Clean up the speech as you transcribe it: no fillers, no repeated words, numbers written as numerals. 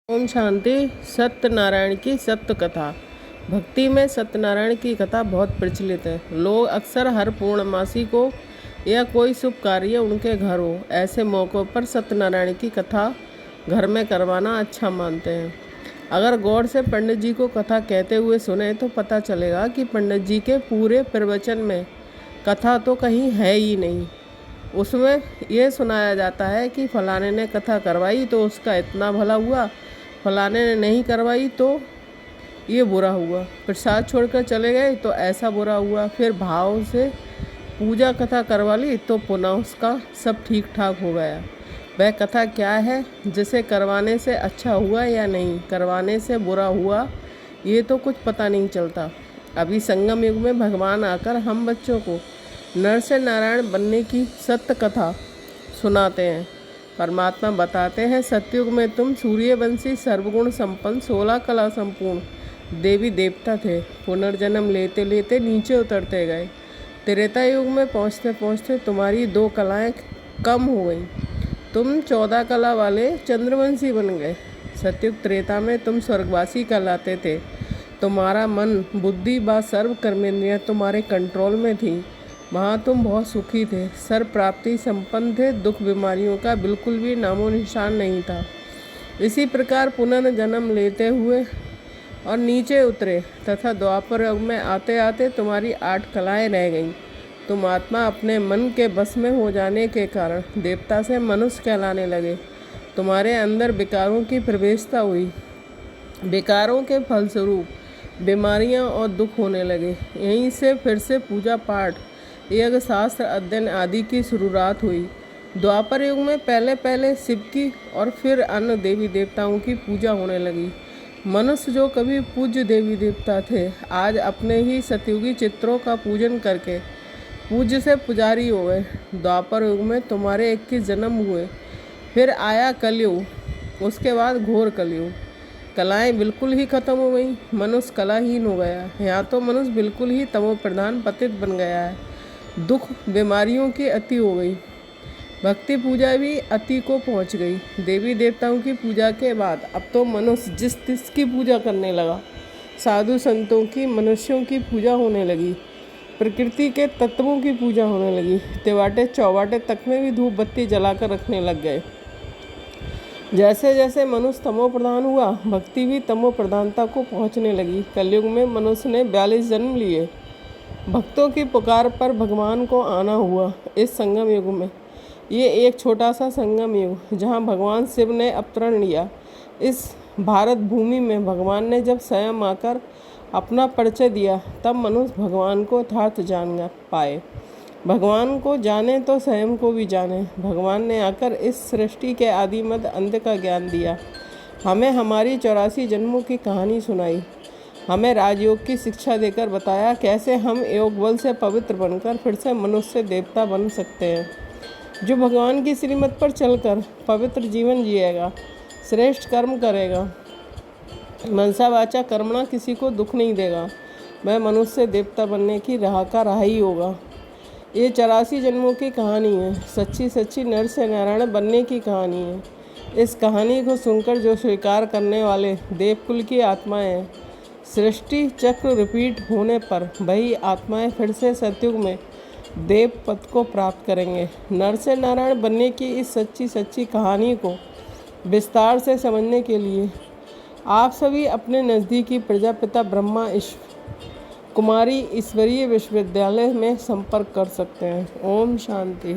ओम शांति। सत्यनारायण की सत्य कथा। भक्ति में सत्यनारायण की कथा बहुत प्रचलित है। लोग अक्सर हर पूर्णमासी को या कोई शुभ कार्य उनके घर हो, ऐसे मौक़ों पर सत्यनारायण की कथा घर में करवाना अच्छा मानते हैं। अगर गौर से पंडित जी को कथा कहते हुए सुने तो पता चलेगा कि पंडित जी के पूरे प्रवचन में कथा तो कहीं है ही नहीं। उसमें यह सुनाया जाता है कि फलाने ने कथा करवाई तो उसका इतना भला हुआ, फलाने ने नहीं करवाई तो ये बुरा हुआ, प्रसाद छोड़कर चले गए तो ऐसा बुरा हुआ, फिर भाव से पूजा कथा करवा ली तो पुनः उसका सब ठीक ठाक हो गया। वह कथा क्या है जिसे करवाने से अच्छा हुआ या नहीं करवाने से बुरा हुआ, ये तो कुछ पता नहीं चलता। अभी संगम युग में भगवान आकर हम बच्चों को नर से नारायण बनने की सत्य कथा सुनाते हैं। परमात्मा बताते हैं, सतयुग में तुम सूर्यवंशी सर्वगुण संपन्न 16 कला संपूर्ण देवी देवता थे। पुनर्जन्म लेते लेते नीचे उतरते गए। त्रेता युग में पहुँचते पहुँचते तुम्हारी 2 कलाएँ कम हो गई। तुम 14 कला वाले चंद्रवंशी बन गए। सतयुग त्रेता में तुम स्वर्गवासी कहलाते थे। तुम्हारा मन, बुद्धि व सर्व कर्मेंद्रियाँ तुम्हारे कंट्रोल में थी। वहाँ तुम बहुत सुखी थे, सर्व प्राप्ति संपन्न थे, दुख बीमारियों का बिल्कुल भी नामो निशान नहीं था। इसी प्रकार पुनर्जन्म लेते हुए और नीचे उतरे तथा द्वापर युग में आते आते तुम्हारी 8 कलाएँ रह गईं। तुम आत्मा अपने मन के बस में हो जाने के कारण देवता से मनुष्य कहलाने लगे। तुम्हारे अंदर विकारों की प्रवेशता हुई। विकारों के फलस्वरूप बीमारियाँ और दुख होने लगे। यहीं से फिर से पूजा पाठ, यज्ञ शास्त्र अध्ययन आदि की शुरुआत हुई। द्वापर युग में पहले पहले शिव की और फिर अन्य देवी देवताओं की पूजा होने लगी। मनुष्य जो कभी पूज्य देवी देवता थे, आज अपने ही सतयुगी चित्रों का पूजन करके पूज्य से पुजारी हो गए। द्वापर युग में तुम्हारे 21 जन्म हुए, फिर आया कलयुग, उसके बाद घोर कलयुग। कलाएं बिल्कुल ही खत्म हो गई, मनुष्य कलाहीन हो गया। यहाँ तो मनुष्य बिल्कुल ही तमो प्रधान पतित बन गया है। दुख बीमारियों की अति हो गई। भक्ति पूजा भी अति को पहुंच गई। देवी देवताओं की पूजा के बाद अब तो मनुष्य जिस तिस की पूजा करने लगा। साधु संतों की, मनुष्यों की पूजा होने लगी। प्रकृति के तत्वों की पूजा होने लगी। तिवाटे चौवाटे तक में भी धूप बत्ती जलाकर रखने लग गए। जैसे जैसे मनुष्य तमो प्रधान हुआ, भक्ति भी तमो प्रधानता को पहुँचने लगी। कलयुग में मनुष्य ने 42 जन्म लिए। भक्तों की पुकार पर भगवान को आना हुआ। इस संगम युग में, ये एक छोटा सा संगम युग जहाँ भगवान शिव ने अवतरण लिया। इस भारत भूमि में भगवान ने जब स्वयं आकर अपना परिचय दिया, तब मनुष्य भगवान को यथार्थ जान पाए। भगवान को जाने तो स्वयं को भी जाने। भगवान ने आकर इस सृष्टि के आदि मध्य अंत का ज्ञान दिया। हमें हमारी 84 जन्मों की कहानी सुनाई। हमें राजयोग की शिक्षा देकर बताया कैसे हम योग बल से पवित्र बनकर फिर से मनुष्य से देवता बन सकते हैं। जो भगवान की श्रीमत पर चलकर पवित्र जीवन जिएगा, श्रेष्ठ कर्म करेगा, मनसा वाचा कर्मणा किसी को दुख नहीं देगा, वह मनुष्य से देवता बनने की राह का राह ही होगा। ये 84 जन्मों की कहानी है। सच्ची सच्ची नर से नारायण बनने की कहानी है। इस कहानी को सुनकर जो स्वीकार करने वाले देवकुल की आत्माएं हैं, सृष्टि चक्र रिपीट होने पर वही आत्माएं फिर से सतयुग में देव पद को प्राप्त करेंगे। नर से नारायण बनने की इस सच्ची सच्ची कहानी को विस्तार से समझने के लिए आप सभी अपने नज़दीकी प्रजापिता ब्रह्मा कुमारी ईश्वरीय विश्वविद्यालय में संपर्क कर सकते हैं। ओम शांति।